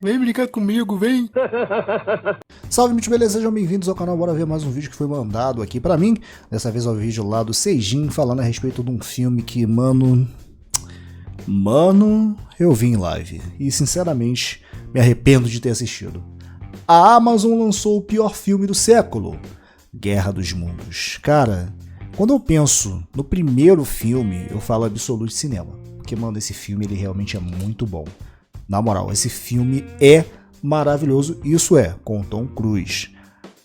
Vem brincar comigo, vem! Salve, muito beleza, sejam bem-vindos ao canal. Bora ver mais um vídeo que foi mandado aqui pra mim. Dessa vez é o vídeo lá do Seijin, falando a respeito de um filme que, mano, eu vi em live. E, sinceramente, me arrependo de ter assistido. A Amazon lançou o pior filme do século, Guerra dos Mundos. Cara, quando eu penso no primeiro filme, eu falo Absolute Cinema. Porque, mano, esse filme ele realmente é muito bom. Na moral, esse filme é maravilhoso, isso é, com Tom Cruise.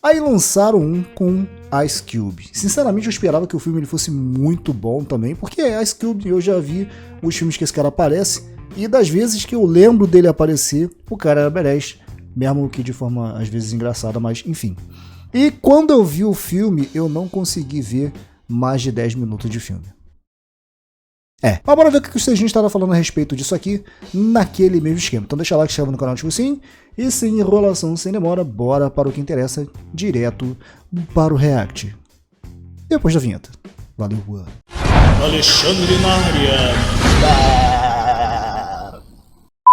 Aí lançaram um com Ice Cube. Sinceramente, eu esperava que o filme ele fosse muito bom também, porque Ice Cube eu já vi os filmes que esse cara aparece, e das vezes que eu lembro dele aparecer, o cara era badass, mesmo que de forma às vezes engraçada, mas enfim. E quando eu vi o filme, eu não consegui ver mais de 10 minutos de filme. Mas bora ver o que o Seijin estava falando a respeito disso aqui, naquele mesmo esquema. Então deixa lá, que se inscreva no canal, tipo assim, e sem enrolação, sem demora, bora para o que interessa, direto para o React. Depois da vinheta. Valeu, boa. Alexandre na área.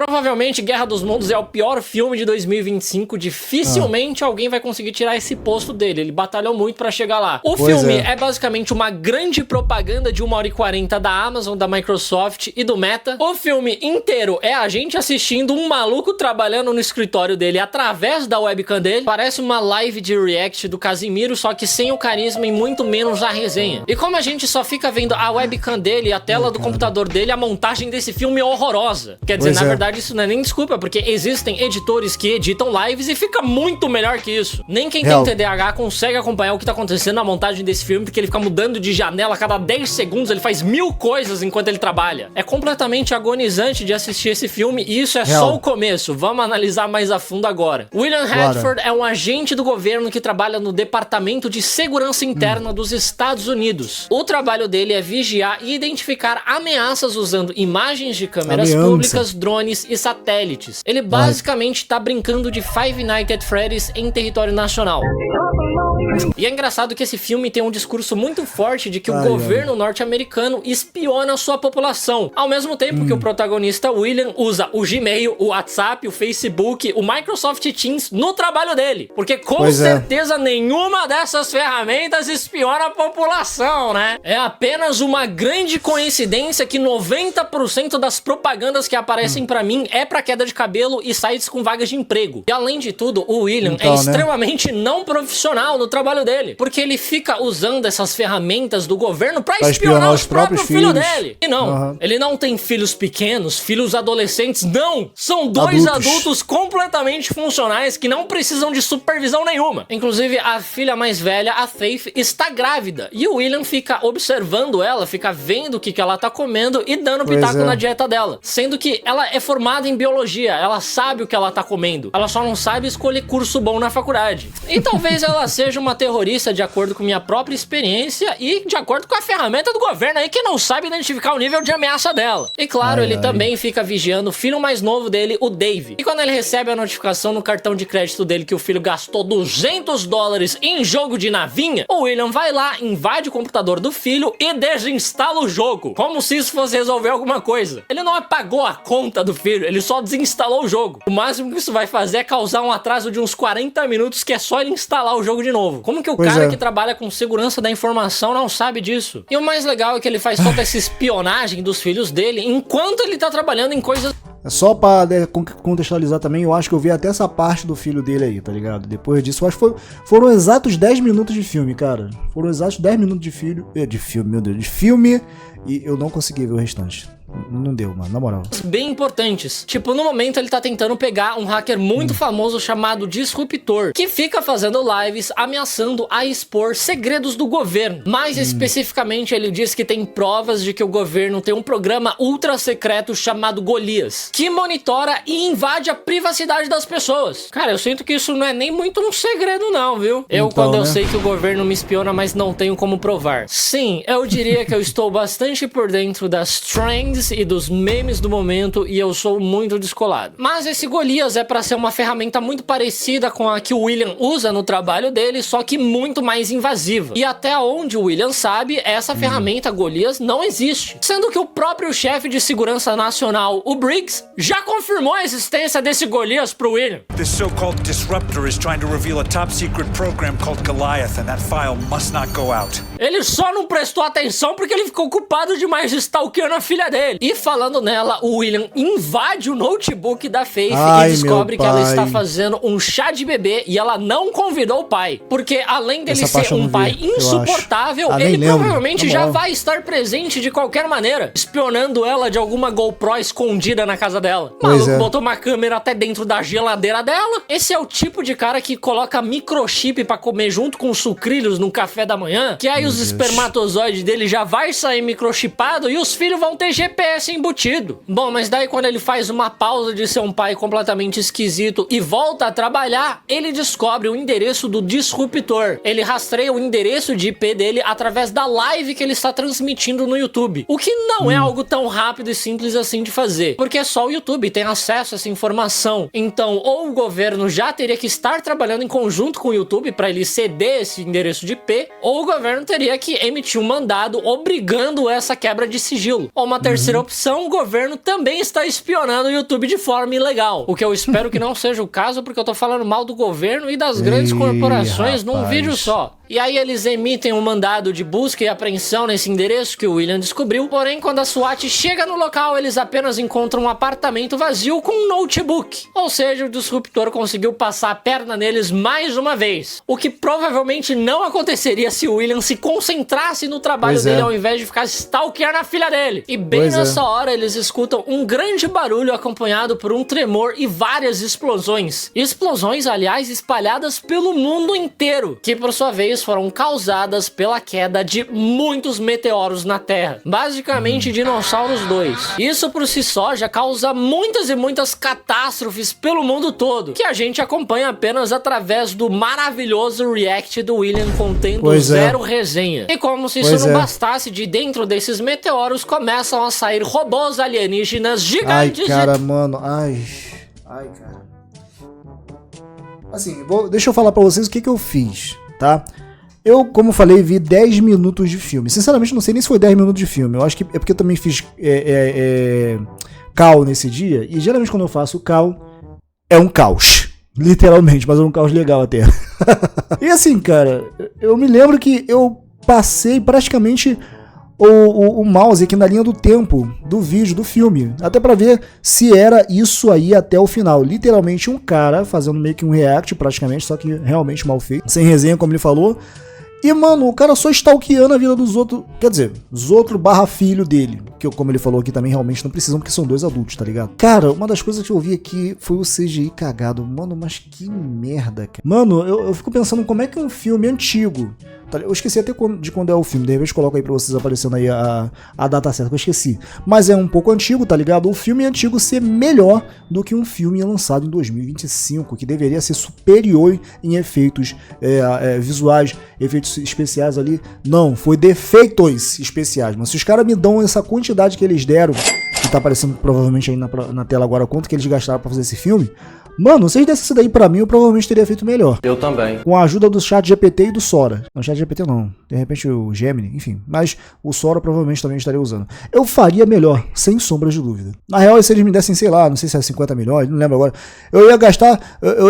Provavelmente Guerra dos Mundos é o pior filme de 2025, dificilmente alguém vai conseguir tirar esse posto dele, ele batalhou muito pra chegar lá. O filme é basicamente uma grande propaganda de 1h40 da Amazon, da Microsoft e do Meta. O filme inteiro é a gente assistindo um maluco trabalhando no escritório dele através da webcam dele. Parece uma live de react do Casimiro, só que sem o carisma e muito menos a resenha. E como a gente só fica vendo a webcam dele, a tela do computador dele, a montagem desse filme é horrorosa. Quer dizer, na verdade, isso não é nem desculpa, porque existem editores que editam lives e fica muito melhor que isso. Nem quem tem TDAH consegue acompanhar o que tá acontecendo na montagem desse filme, porque ele fica mudando de janela a cada 10 segundos, ele faz 1000 coisas enquanto ele trabalha. É completamente agonizante de assistir esse filme e isso é só o começo. Vamos analisar mais a fundo agora. William Hadford é um agente do governo que trabalha no Departamento de Segurança Interna dos Estados Unidos. O trabalho dele é vigiar e identificar ameaças usando imagens de câmeras públicas, drones e satélites. Ele basicamente tá brincando de Five Nights at Freddy's em território nacional. E é engraçado que esse filme tem um discurso muito forte de que o governo norte-americano espiona a sua população, ao mesmo tempo que o protagonista William usa o Gmail, o WhatsApp, o Facebook, o Microsoft Teams no trabalho dele, porque com certeza nenhuma dessas ferramentas espiona a população, né? É apenas uma grande coincidência que 90% das propagandas que aparecem pra mim é pra queda de cabelo e sites com vagas de emprego. E além de tudo, o William é extremamente não profissional no trabalho dele, porque ele fica usando essas ferramentas do governo pra espionar os próprios filhos dele. E não, ele não tem filhos pequenos, filhos adolescentes, não! São dois adultos completamente funcionais que não precisam de supervisão nenhuma. Inclusive, a filha mais velha, a Faith, está grávida, e o William fica observando ela, fica vendo o que ela tá comendo e dando pitaco na dieta dela. Sendo que ela é formada em biologia, ela sabe o que ela tá comendo, ela só não sabe escolher curso bom na faculdade. E talvez ela seja uma terrorista de acordo com minha própria experiência e de acordo com a ferramenta do governo aí que não sabe identificar o nível de ameaça dela. E claro, ele também fica vigiando o filho mais novo dele, o Dave. E quando ele recebe a notificação no cartão de crédito dele que o filho gastou $200 em jogo de navinha, o William vai lá, invade o computador do filho e desinstala o jogo, como se isso fosse resolver alguma coisa. Ele não apagou a conta do filho, ele só desinstalou o jogo. O máximo que isso vai fazer é causar um atraso de uns 40 minutos, que é só ele instalar o jogo de novo. Como que o cara que trabalha com segurança da informação não sabe disso? E o mais legal é que ele faz toda essa espionagem dos filhos dele enquanto ele tá trabalhando em coisas... Só pra contextualizar também, eu acho que eu vi até essa parte do filho dele aí, tá ligado? Depois disso, eu acho que foram exatos 10 minutos de filme, cara. Foram exatos 10 minutos de filme, meu Deus, de filme, e eu não consegui ver o restante. Não deu, mano, na moral. Bem importantes. Tipo, no momento ele tá tentando pegar um hacker muito famoso chamado Disruptor, que fica fazendo lives ameaçando a expor segredos do governo. Mais especificamente, ele diz que tem provas de que o governo tem um programa ultra secreto chamado Golias, que monitora e invade a privacidade das pessoas. Cara, eu sinto que isso não é nem muito um segredo não, viu? Quando eu sei que o governo me espiona, mas não tenho como provar. Sim, eu diria que eu estou bastante bastante por dentro das trends e dos memes do momento e eu sou muito descolado. Mas esse Golias é pra ser uma ferramenta muito parecida com a que o William usa no trabalho dele, só que muito mais invasiva. E até onde o William sabe, essa ferramenta Golias não existe. Sendo que o próprio chefe de segurança nacional, o Briggs, já confirmou a existência desse Golias pro William. This so-called disruptor is trying to reveal a top-secret program called Goliath, and that file must not go out. Ele só não prestou atenção porque ele ficou ocupado demais stalkeando a filha dele. E falando nela, o William invade o notebook da Faith e descobre que ela está fazendo um chá de bebê e ela não convidou o pai. Porque além dele ser um pai insuportável, ele provavelmente já vai estar presente de qualquer maneira, espionando ela de alguma GoPro escondida na casa dela. O maluco botou uma câmera até dentro da geladeira dela. Esse é o tipo de cara que coloca microchip pra comer junto com sucrilhos no café da manhã, que aí os espermatozoides dele já vai sair microchipado e os filhos vão ter GPS embutido. Bom, mas daí quando ele faz uma pausa de ser um pai completamente esquisito e volta a trabalhar, ele descobre o endereço do disruptor. Ele rastreia o endereço de IP dele através da live que ele está transmitindo no YouTube. O que não é algo tão rápido e simples assim de fazer, porque só o YouTube tem acesso a essa informação. Então, ou o governo já teria que estar trabalhando em conjunto com o YouTube para ele ceder esse endereço de IP, ou o governo teria que emitir um mandado obrigando essa quebra de sigilo. Ou uma terceira opção, o governo também está espionando o YouTube de forma ilegal. O que eu espero que não seja o caso, porque eu tô falando mal do governo e das grandes corporações num vídeo só. E aí eles emitem um mandado de busca e apreensão nesse endereço que o William descobriu, porém quando a SWAT chega no local, eles apenas encontram um apartamento vazio com um notebook. Ou seja, o disruptor conseguiu passar a perna neles mais uma vez. O que provavelmente não aconteceria se o William se concentrasse no trabalho dele ao invés de ficar stalkeando a filha dele. E bem nessa hora eles escutam um grande barulho acompanhado por um tremor e várias explosões. Explosões, aliás, espalhadas pelo mundo inteiro, que por sua vez foram causadas pela queda de muitos meteoros na Terra. Basicamente, Dinossauros 2. Isso por si só já causa muitas e muitas catástrofes pelo mundo todo, que a gente acompanha apenas através do maravilhoso react do William contendo zero resenha. E como se isso não bastasse, de dentro desses meteoros começam a sair robôs alienígenas gigantes. Ai, cara, mano. Ai, cara. Assim, deixa eu falar pra vocês o que eu fiz, tá? Eu, como falei, vi 10 minutos de filme. Sinceramente, não sei nem se foi 10 minutos de filme. Eu acho que é porque eu também fiz cal nesse dia. E geralmente quando eu faço cal, é um caos. Literalmente, mas é um caos legal até. E assim, cara, eu me lembro que eu passei praticamente o mouse aqui na linha do tempo do vídeo, do filme, até pra ver se era isso aí até o final. Literalmente um cara fazendo meio que um react praticamente, só que realmente mal feito, sem resenha como ele falou. E, mano, o cara só stalkeando a vida dos outros, quer dizer, os outros / filho dele, que como ele falou aqui também realmente não precisam, porque são 2 adultos, tá ligado? Cara, uma das coisas que eu vi aqui foi o CGI cagado. Mano, mas que merda, cara. Mano, eu fico pensando como é que um filme antigo, eu esqueci até de quando é o filme, de repente coloco aí pra vocês aparecendo aí a data certa, que eu esqueci. Mas é um pouco antigo, tá ligado? O filme antigo ser melhor do que um filme lançado em 2025, que deveria ser superior em efeitos visuais, efeitos especiais ali. Não, foi defeitos especiais. Mas se os caras me dão essa quantidade que eles deram, que tá aparecendo provavelmente aí na tela agora, quanto que eles gastaram pra fazer esse filme, mano, se eles dessem isso daí pra mim, eu provavelmente teria feito melhor. Eu também. Com a ajuda do ChatGPT e do Sora. Não, ChatGPT não. De repente o Gemini, enfim. Mas o Sora provavelmente também estaria usando. Eu faria melhor, sem sombras de dúvida. Na real, se eles me dessem, sei lá, não sei se é 50 milhões, não lembro agora. Eu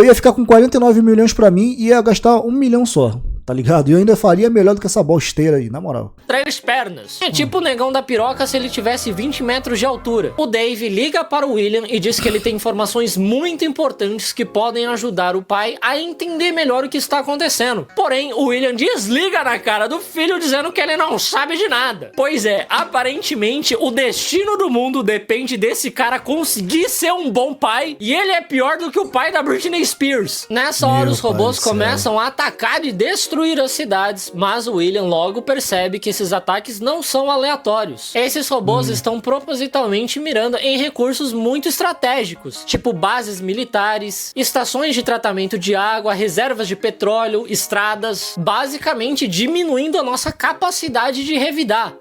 ia ficar com 49 milhões pra mim e ia gastar 1 milhão só. Tá ligado? E eu ainda faria melhor do que essa bosteira aí, na moral. 3 pernas. É tipo o negão da piroca se ele tivesse 20 metros de altura. O Dave liga para o William e diz que ele tem informações muito importantes que podem ajudar o pai a entender melhor o que está acontecendo. Porém, o William desliga na cara do filho dizendo que ele não sabe de nada. Pois é, aparentemente o destino do mundo depende desse cara conseguir ser um bom pai e ele é pior do que o pai da Britney Spears. Nessa hora os robôs começam a atacar e destruir as cidades, mas o William logo percebe que esses ataques não são aleatórios. Esses robôs estão propositalmente mirando em recursos muito estratégicos, tipo bases militares, estações de tratamento de água, reservas de petróleo, estradas, basicamente diminuindo a nossa capacidade de revidar.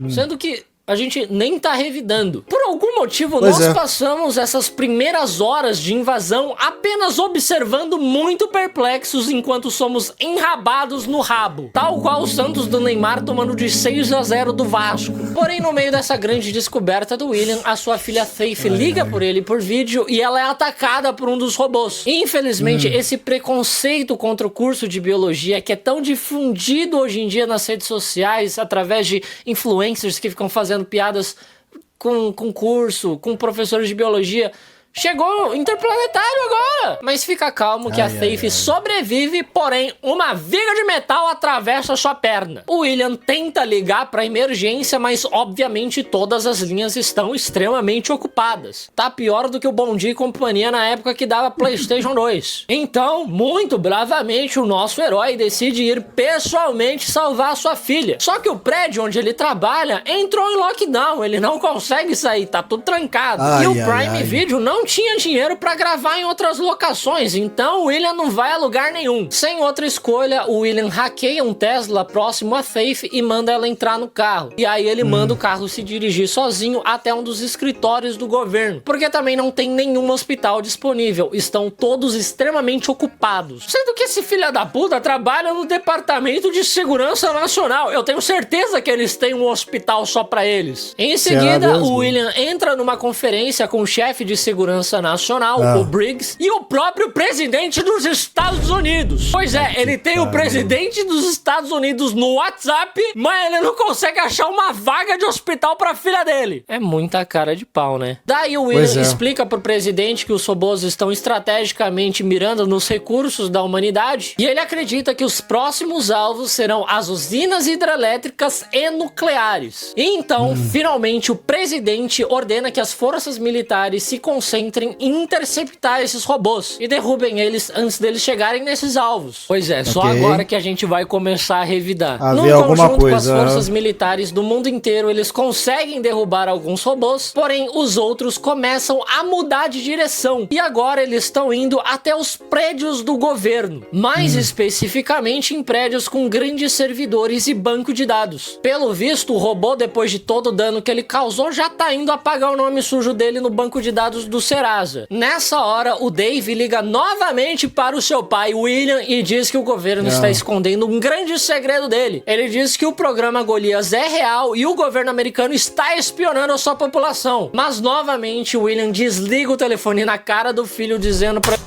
Sendo que a gente nem tá revidando. Por algum motivo, nós passamos essas primeiras horas de invasão apenas observando, muito perplexos, enquanto somos enrabados no rabo. Tal qual o Santos do Neymar tomando de 6-0 do Vasco. Porém, no meio dessa grande descoberta do William, a sua filha Faith liga por ele por vídeo e ela é atacada por um dos robôs. Infelizmente, esse preconceito contra o curso de biologia, que é tão difundido hoje em dia nas redes sociais, através de influencers que ficam fazendo piadas com curso, com professores de biologia, chegou interplanetário agora. Mas fica calmo que a Faith sobrevive, porém uma viga de metal atravessa sua perna. O William tenta ligar pra emergência, mas obviamente todas as linhas estão extremamente ocupadas. Tá pior do que o Bom Dia e Companhia na época que dava PlayStation 2. Então, muito bravamente, o nosso herói decide ir pessoalmente salvar sua filha. Só que o prédio onde ele trabalha entrou em lockdown, ele não consegue sair, tá tudo trancado. E o Prime Video não tinha dinheiro pra gravar em outras locações, então o William não vai a lugar nenhum. Sem outra escolha, o William hackeia um Tesla próximo a Faith e manda ela entrar no carro. E aí ele manda o carro se dirigir sozinho até um dos escritórios do governo, porque também não tem nenhum hospital disponível, estão todos extremamente ocupados. Sendo que esse filho da puta trabalha no Departamento de Segurança Nacional, eu tenho certeza que eles têm um hospital só pra eles. Em seguida, o William entra numa conferência com o chefe de segurança nacional, o Briggs, e o próprio presidente dos Estados Unidos. Pois é, ele tem o presidente dos Estados Unidos no WhatsApp, mas ele não consegue achar uma vaga de hospital pra filha dele. É muita cara de pau, né? Daí o William explica pro presidente que os robôs estão estrategicamente mirando nos recursos da humanidade, e ele acredita que os próximos alvos serão as usinas hidrelétricas e nucleares. E então, finalmente, o presidente ordena que as forças militares se concentrem em interceptar esses robôs e derrubem eles antes deles chegarem nesses alvos. Pois é, só agora que a gente vai começar a revidar. No conjunto com as forças militares do mundo inteiro, eles conseguem derrubar alguns robôs, porém os outros começam a mudar de direção. E agora eles estão indo até os prédios do governo, mais especificamente em prédios com grandes servidores e banco de dados. Pelo visto, o robô, depois de todo o dano que ele causou, já tá indo apagar o nome sujo dele no banco de dados do Serasa. Nessa hora, o Dave liga novamente para o seu pai, William, e diz que o governo está escondendo um grande segredo dele. Ele diz que o programa Golias é real e o governo americano está espionando a sua população. Mas novamente, o William desliga o telefone na cara do filho, dizendo pra...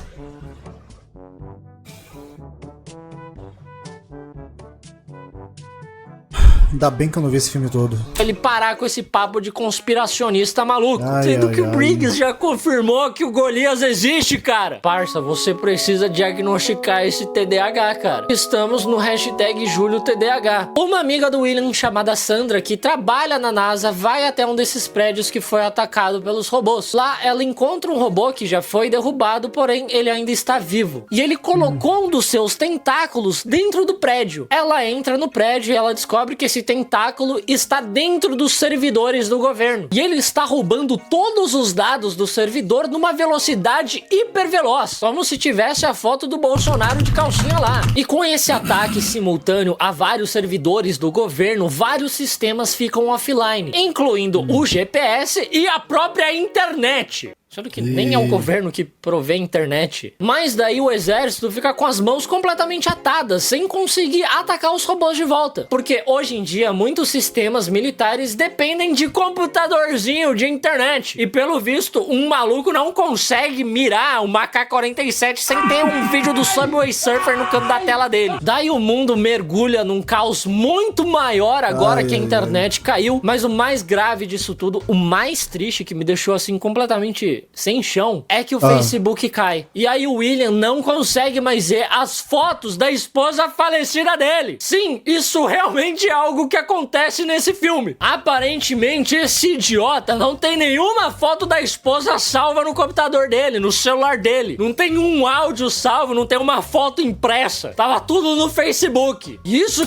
Ainda bem que eu não vi esse filme todo. Ele parar com esse papo de conspiracionista maluco. Sendo que o Briggs já confirmou que o Golias existe, cara. Parça, você precisa diagnosticar esse TDAH, cara. Estamos no hashtag JúlioTDAH. Uma amiga do William, chamada Sandra, que trabalha na NASA, vai até um desses prédios que foi atacado pelos robôs. Lá, ela encontra um robô que já foi derrubado, porém, ele ainda está vivo. E ele colocou um dos seus tentáculos dentro do prédio. Ela entra no prédio e ela descobre que esse tentáculo está dentro dos servidores do governo. E ele está roubando todos os dados do servidor numa velocidade hiperveloz, como se tivesse a foto do Bolsonaro de calcinha lá. E com esse ataque simultâneo a vários servidores do governo, vários sistemas ficam offline, incluindo o GPS e a própria internet. Sendo que nem é o governo que provê a internet. Mas daí o exército fica com as mãos completamente atadas, sem conseguir atacar os robôs de volta. Porque hoje em dia, muitos sistemas militares dependem de computadorzinho de internet. E pelo visto, um maluco não consegue mirar uma AK-47 sem ter um vídeo do Subway Surfer no canto da tela dele. Daí o mundo mergulha num caos muito maior agora que a internet caiu. Mas o mais grave disso tudo, o mais triste, que me deixou assim completamente sem chão, é que o Facebook cai. E aí o William não consegue mais ver as fotos da esposa falecida dele. Sim, isso realmente é algo que acontece nesse filme. Aparentemente, esse idiota não tem nenhuma foto da esposa salva no computador dele, no celular dele. Não tem um áudio salvo, não tem uma foto impressa. Tava tudo no Facebook. E isso...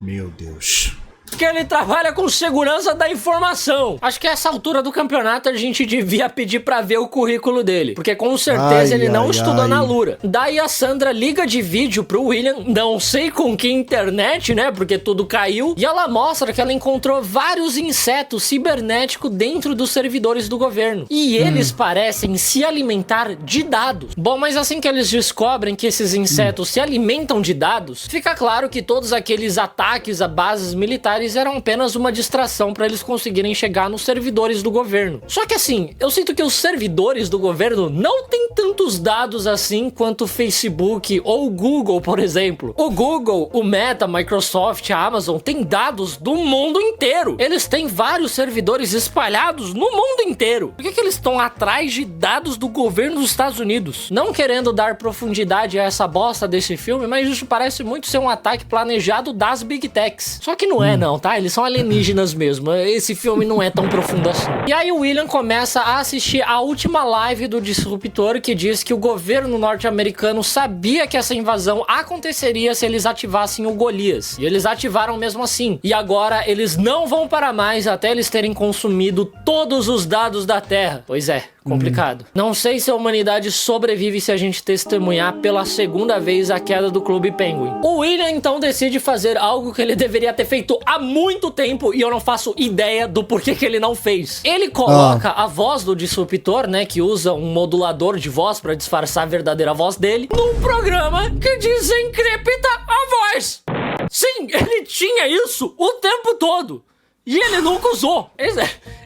Meu Deus. que ele trabalha com segurança da informação. Acho que a essa altura do campeonato a gente devia pedir pra ver o currículo dele, porque com certeza ele não estudou na Lura. Daí a Sandra liga de vídeo pro William, não sei com que internet, né, porque tudo caiu, e ela mostra que ela encontrou vários insetos cibernéticos dentro dos servidores do governo. E eles parecem se alimentar de dados. Bom, mas assim que eles descobrem que esses insetos se alimentam de dados, fica claro que todos aqueles ataques a bases militares eram apenas uma distração para eles conseguirem chegar nos servidores do governo. Só que assim, eu sinto que os servidores do governo não têm tantos dados assim quanto o Facebook ou o Google, por exemplo. O Google, o Meta, a Microsoft, a Amazon têm dados do mundo inteiro. Eles têm vários servidores espalhados no mundo inteiro. Por que eles estão atrás de dados do governo dos Estados Unidos? Não querendo dar profundidade a essa bosta desse filme, mas isso parece muito ser um ataque planejado das Big Techs. Só que não é não, tá? Eles são alienígenas mesmo. Esse filme não é tão profundo assim. E aí o William começa a assistir a última live do Disruptor, que diz que o governo norte-americano sabia que essa invasão aconteceria se eles ativassem o Golias. E eles ativaram mesmo assim. E agora eles não vão parar mais até eles terem consumido todos os dados da Terra. Pois é, complicado. Não sei se a humanidade sobrevive se a gente testemunhar pela segunda vez a queda do Clube Penguin. O William então decide fazer algo que ele deveria ter feito há muito tempo e eu não faço ideia do porquê que ele não fez. Ele coloca a voz do Disruptor, né, que usa um modulador de voz pra disfarçar a verdadeira voz dele, num programa que desencripta a voz. Sim, ele tinha isso o tempo todo. E ele nunca usou.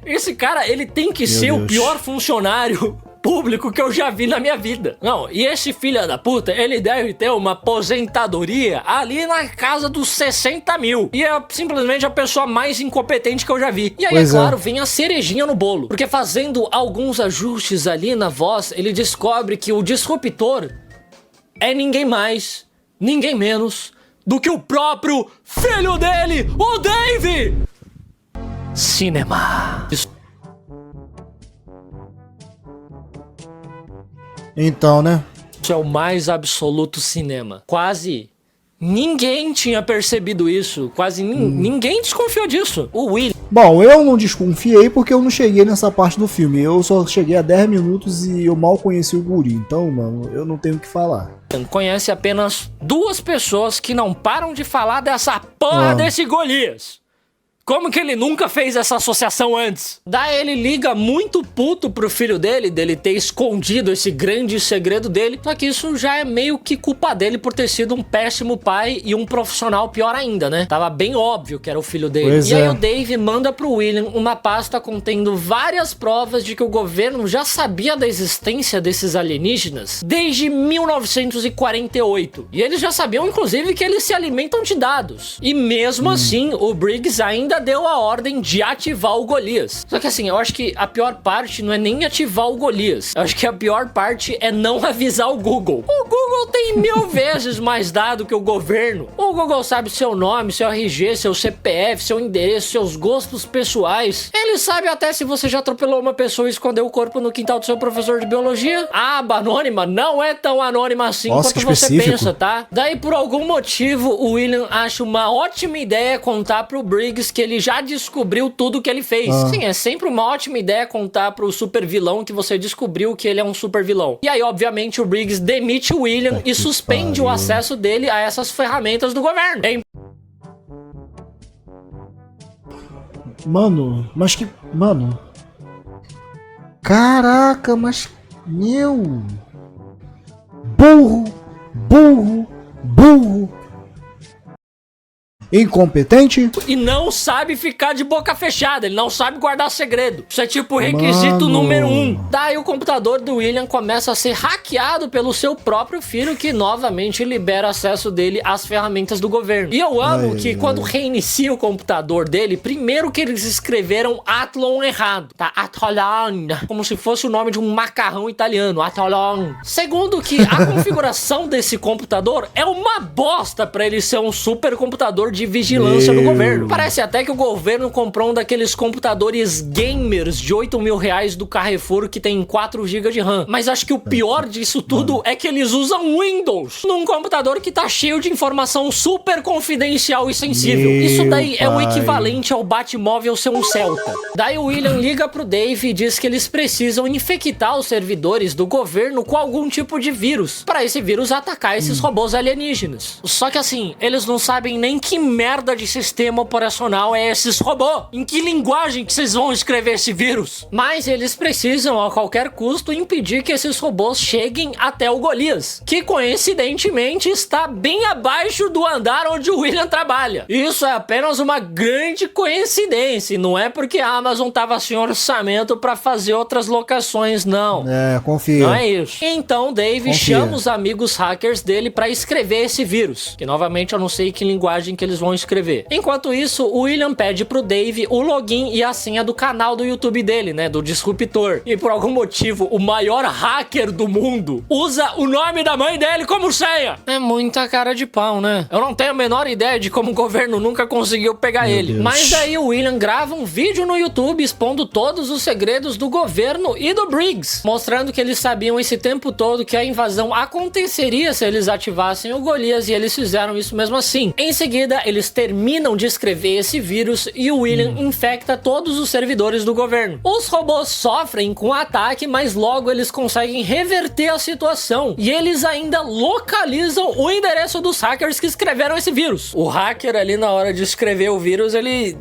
Esse cara, ele tem que ser o pior funcionário público que eu já vi na minha vida. Não, e esse filho da puta, ele deve ter uma aposentadoria ali na casa dos 60 mil. E é simplesmente a pessoa mais incompetente que eu já vi. E aí, claro, vem a cerejinha no bolo. Porque fazendo alguns ajustes ali na voz, ele descobre que o Disruptor é ninguém mais, ninguém menos do que o próprio filho dele, o Dave! Cinema. Então, né? Isso é o mais absoluto cinema. Quase ninguém tinha percebido isso. Quase ninguém desconfiou disso. O William. Bom, eu não desconfiei porque eu não cheguei nessa parte do filme. Eu só cheguei a 10 minutos e eu mal conheci o guri. Então, mano, eu não tenho o que falar. Conhece apenas duas pessoas que não param de falar dessa porra desse Golias. Como que ele nunca fez essa associação antes? Daí ele liga muito puto pro filho dele ter escondido esse grande segredo dele. Só que isso já é meio que culpa dele por ter sido um péssimo pai e um profissional pior ainda, né? Tava bem óbvio que era o filho dele. Pois e aí o Dave manda pro William uma pasta contendo várias provas de que o governo já sabia da existência desses alienígenas desde 1948. E eles já sabiam, inclusive, que eles se alimentam de dados. E mesmo assim, o Briggs ainda deu a ordem de ativar o Golias. Só que assim, eu acho que a pior parte não é nem ativar o Golias. Eu acho que a pior parte é não avisar o Google. O Google tem 1000 vezes mais dado que o governo. O Google sabe seu nome, seu RG, seu CPF, seu endereço, seus gostos pessoais. Ele sabe até se você já atropelou uma pessoa e escondeu o corpo no quintal do seu professor de biologia. A aba anônima não é tão anônima assim quanto você pensa, tá? Daí, por algum motivo, o William acha uma ótima ideia contar pro Briggs que ele já descobriu tudo que ele fez. Sim, é sempre uma ótima ideia contar pro super vilão que você descobriu que ele é um super vilão. E aí, obviamente, o Briggs demite o William e suspende o acesso dele a essas ferramentas do governo. Mano, mas que... Mano... Caraca, mas... Meu... Burro... Burro... Burro... Incompetente? E não sabe ficar de boca fechada, ele não sabe guardar segredo. Isso é tipo requisito número 1. Daí o computador do William começa a ser hackeado pelo seu próprio filho, que novamente libera acesso dele às ferramentas do governo. E eu amo que quando reinicia o computador dele, primeiro que eles escreveram Athlon errado, tá? Athlon, como se fosse o nome de um macarrão italiano, Athlon. Segundo que a configuração desse computador é uma bosta pra ele ser um supercomputador de de vigilância do governo. Parece até que o governo comprou um daqueles computadores gamers de 8 mil reais do Carrefour que tem 4 GB de RAM. Mas acho que o pior disso tudo é que eles usam Windows num computador que tá cheio de informação super confidencial e sensível. Isso daí é o equivalente ao Batmóvel ser um Celta. Daí o William liga pro Dave e diz que eles precisam infectar os servidores do governo com algum tipo de vírus, para esse vírus atacar esses robôs alienígenas. Só que assim, eles não sabem nem que merda de sistema operacional é esses robôs. Em que linguagem que vocês vão escrever esse vírus? Mas eles precisam a qualquer custo impedir que esses robôs cheguem até o Golias, que coincidentemente está bem abaixo do andar onde o William trabalha. Isso é apenas uma grande coincidência, e não é porque a Amazon tava sem orçamento para fazer outras locações, não. Confia. Não é isso. Então Dave chama os amigos hackers dele para escrever esse vírus, que novamente eu não sei que linguagem que eles vão escrever. Enquanto isso, o William pede pro Dave o login e a senha do canal do YouTube dele, né, do Disruptor. E por algum motivo, o maior hacker do mundo usa o nome da mãe dele como senha. É muita cara de pau, né? Eu não tenho a menor ideia de como o governo nunca conseguiu pegar ele. Mas daí o William grava um vídeo no YouTube expondo todos os segredos do governo e do Briggs, mostrando que eles sabiam esse tempo todo que a invasão aconteceria se eles ativassem o Golias, e eles fizeram isso mesmo assim. Em seguida, eles terminam de escrever esse vírus e o William infecta todos os servidores do governo. Os robôs sofrem com o ataque, mas logo eles conseguem reverter a situação, e eles ainda localizam o endereço dos hackers que escreveram esse vírus. O hacker ali, na hora de escrever o vírus, ele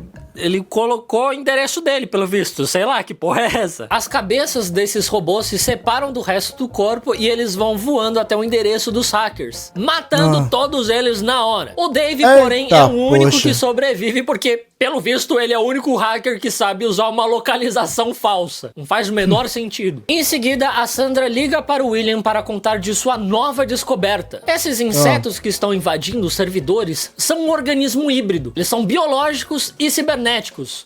colocou o endereço dele, pelo visto. Sei lá, que porra é essa? As cabeças desses robôs se separam do resto do corpo e eles vão voando até o endereço dos hackers, matando todos eles na hora. O Dave, porém, é o único que sobrevive porque, pelo visto, ele é o único hacker que sabe usar uma localização falsa. Não faz o menor sentido. Em seguida, a Sandra liga para o William para contar de sua nova descoberta. Esses insetos que estão invadindo os servidores são um organismo híbrido. Eles são biológicos e cibernéticos.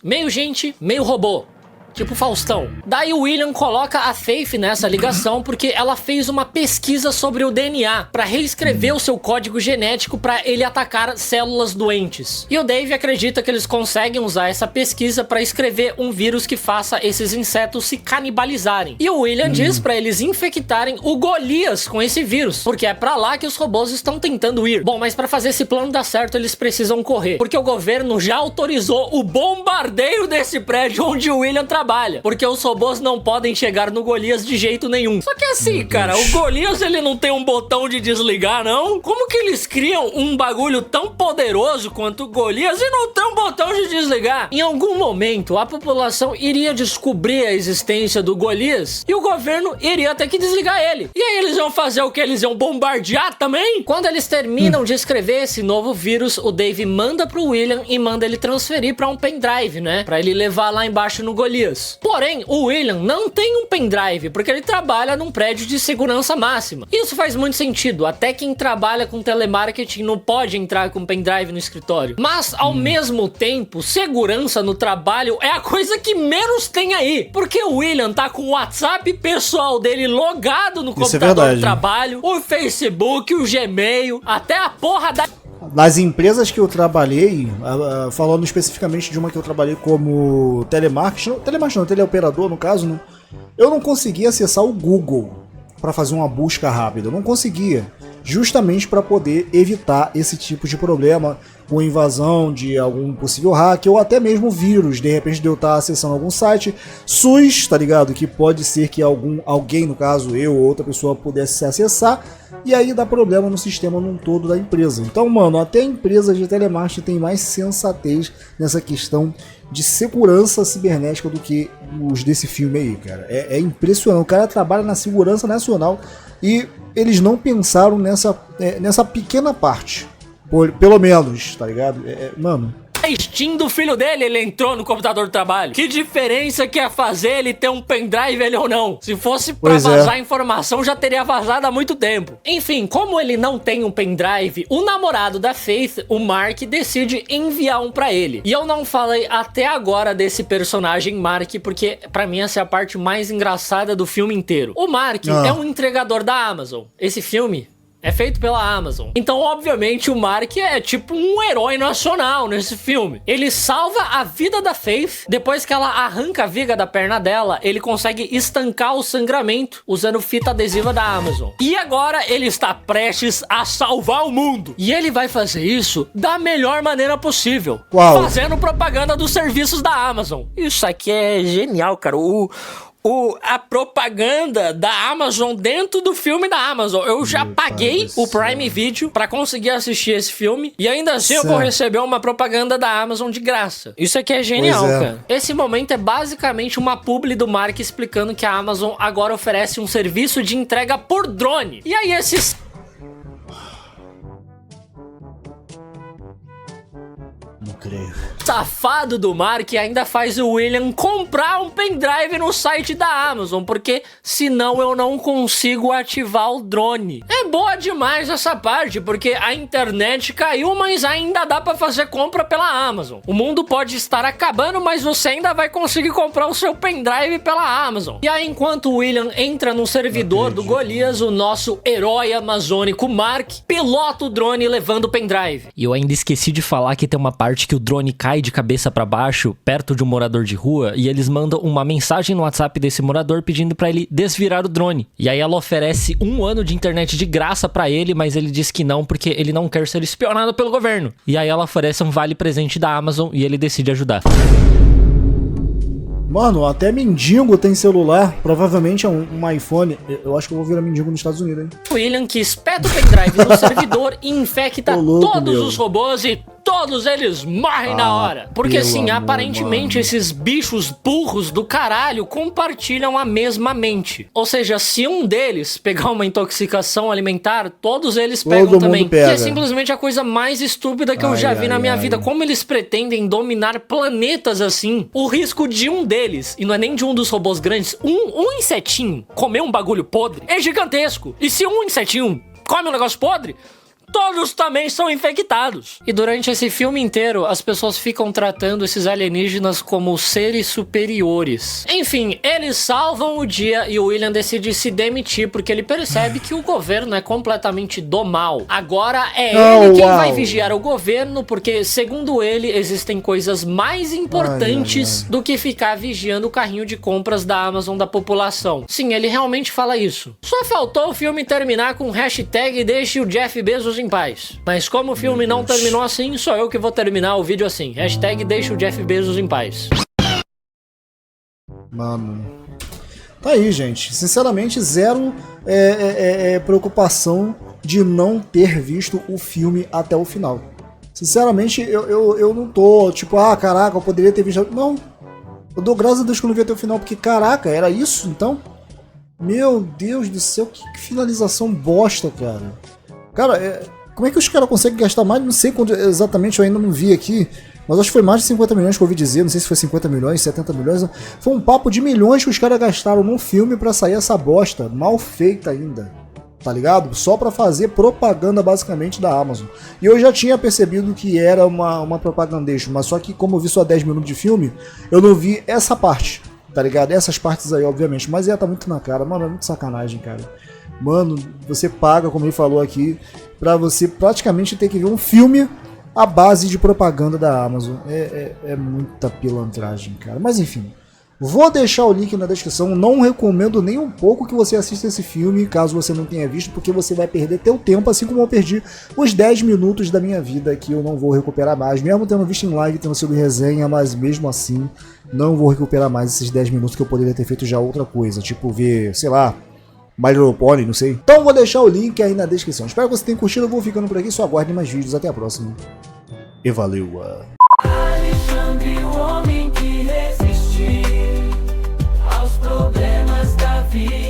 Meio gente, meio robô. Tipo Faustão. Daí o William coloca a Faith nessa ligação porque ela fez uma pesquisa sobre o DNA para reescrever o seu código genético para ele atacar células doentes. E o Dave acredita que eles conseguem usar essa pesquisa para escrever um vírus que faça esses insetos se canibalizarem. E o William diz para eles infectarem o Golias com esse vírus, porque é para lá que os robôs estão tentando ir. Bom, mas para fazer esse plano dar certo, eles precisam correr, porque o governo já autorizou o bombardeio desse prédio onde o William trabalha, porque os robôs não podem chegar no Golias de jeito nenhum. Só que assim, cara, o Golias, ele não tem um botão de desligar, não? Como que eles criam um bagulho tão poderoso quanto o Golias e não tem um botão de desligar? Em algum momento, a população iria descobrir a existência do Golias e o governo iria ter que desligar ele. E aí eles iam fazer o que? Eles iam bombardear também? Quando eles terminam de escrever esse novo vírus, o Dave manda pro William e manda ele transferir pra um pendrive, né? Pra ele levar lá embaixo no Golias. Porém, o William não tem um pendrive, porque ele trabalha num prédio de segurança máxima. Isso faz muito sentido, até quem trabalha com telemarketing não pode entrar com pendrive no escritório. Mas, ao mesmo tempo, segurança no trabalho é a coisa que menos tem aí, porque o William tá com o WhatsApp pessoal dele logado no computador do trabalho, o Facebook, o Gmail, até a porra da... Nas empresas que eu trabalhei, falando especificamente de uma que eu trabalhei como telemarketing não, teleoperador no caso, né? Eu não conseguia acessar o Google para fazer uma busca rápida, eu não conseguia, justamente para poder evitar esse tipo de problema com invasão de algum possível hack ou até mesmo vírus, de repente de eu estar acessando algum site SUS, tá ligado? Que pode ser que alguém, no caso eu ou outra pessoa, pudesse acessar e aí dá problema no sistema num todo da empresa. Então, mano, até a empresa de telemarketing tem mais sensatez nessa questão de segurança cibernética do que os desse filme aí, cara. É impressionante. O cara trabalha na segurança nacional e eles não pensaram nessa pequena parte. Pelo menos, tá ligado? Mano... A Steam do filho dele, ele entrou no computador do trabalho. Que diferença que ia fazer ele ter um pendrive, ele ou não? Se fosse pra vazar informação, já teria vazado há muito tempo. Enfim, como ele não tem um pendrive, o namorado da Faith, o Mark, decide enviar um pra ele. E eu não falei até agora desse personagem Mark, porque pra mim essa é a parte mais engraçada do filme inteiro. O Mark é um entregador da Amazon. Esse filme... É feito pela Amazon. Então, obviamente, o Mark é tipo um herói nacional nesse filme. Ele salva a vida da Faith. Depois que ela arranca a viga da perna dela, ele consegue estancar o sangramento usando fita adesiva da Amazon. E agora ele está prestes a salvar o mundo. E ele vai fazer isso da melhor maneira possível. Uau. Fazendo propaganda dos serviços da Amazon. Isso aqui é genial, cara. A propaganda da Amazon dentro do filme da Amazon. Eu já paguei o Prime Video pra conseguir assistir esse filme. E ainda assim eu vou receber uma propaganda da Amazon de graça. Isso aqui é genial, cara. Esse momento é basicamente uma publi do Mark explicando que a Amazon agora oferece um serviço de entrega por drone. E aí esses... Não creio. Safado do Mark ainda faz o William comprar um pendrive no site da Amazon, porque senão eu não consigo ativar o drone. É boa demais essa parte, porque a internet caiu, mas ainda dá pra fazer compra pela Amazon. O mundo pode estar acabando, mas você ainda vai conseguir comprar o seu pendrive pela Amazon. E aí, enquanto o William entra no servidor do Golias, o nosso herói amazônico Mark pilota o drone levando o pendrive. E eu ainda esqueci de falar que tem uma parte que o drone cai de cabeça pra baixo, perto de um morador de rua, e eles mandam uma mensagem no WhatsApp desse morador pedindo pra ele desvirar o drone. E aí ela oferece 1 ano de internet de graça pra ele, mas ele diz que não, porque ele não quer ser espionado pelo governo. E aí ela oferece um vale presente da Amazon e ele decide ajudar. Mano, até mendigo tem celular. Provavelmente é um iPhone. Eu acho que eu vou virar mendigo nos Estados Unidos, hein? William que espeta o pendrive no servidor e infecta todos os robôs e todos eles morrem na hora. Porque assim, aparentemente esses bichos burros do caralho compartilham a mesma mente. Ou seja, se um deles pegar uma intoxicação alimentar, todos eles pegam também. Que é simplesmente a coisa mais estúpida que eu já vi na minha vida. Como eles pretendem dominar planetas assim? O risco de um deles, e não é nem de um dos robôs grandes, um insetinho comer um bagulho podre é gigantesco. E se um insetinho come um negócio podre, todos também são infectados. E durante esse filme inteiro, as pessoas ficam tratando esses alienígenas como seres superiores. Enfim, eles salvam o dia e o William decide se demitir porque ele percebe que o governo é completamente do mal. Agora é ele quem vai vigiar o governo, porque, segundo ele, existem coisas mais importantes do que ficar vigiando o carrinho de compras da Amazon da população. Sim, ele realmente fala isso. Só faltou o filme terminar com hashtag deixe o Jeff Bezos em paz. Mas como o filme não terminou assim, sou eu que vou terminar o vídeo assim. Hashtag deixa o Jeff Bezos em paz. Mano, tá aí, gente. Sinceramente, zero preocupação de não ter visto o filme até o final. Sinceramente, eu não tô tipo, caraca, eu poderia ter visto. Não. Eu dou graças a Deus que eu não vi até o final, porque caraca, era isso então? Meu Deus do céu, que finalização bosta, cara. Cara, como é que os caras conseguem gastar mais? Não sei quanto exatamente, eu ainda não vi aqui. Mas acho que foi mais de 50 milhões que eu ouvi dizer. Não sei se foi 50 milhões, 70 milhões. Foi um papo de milhões que os caras gastaram num filme pra sair essa bosta. Mal feita ainda. Tá ligado? Só pra fazer propaganda basicamente da Amazon. E eu já tinha percebido que era uma propagandation. Mas só que como eu vi só 10 minutos de filme, eu não vi essa parte. Tá ligado? Essas partes aí, obviamente. Mas tá muito na cara. Mano, é muito sacanagem, cara. Mano, você paga, como ele falou aqui, pra você praticamente ter que ver um filme à base de propaganda da Amazon. É muita pilantragem, cara. Mas enfim, vou deixar o link na descrição. Não recomendo nem um pouco que você assista esse filme, caso você não tenha visto, porque você vai perder teu tempo, assim como eu perdi os 10 minutos da minha vida, que eu não vou recuperar mais, mesmo tendo visto em live, tendo sido resenha, mas mesmo assim, não vou recuperar mais esses 10 minutos que eu poderia ter feito já outra coisa, tipo ver, sei lá, My Little Pony, não sei. Então vou deixar o link aí na descrição. Espero que você tenha curtido, eu vou ficando por aqui, só aguarde mais vídeos. Até a próxima. E valeu! Alexandre, o homem que resistiu aos problemas da vida.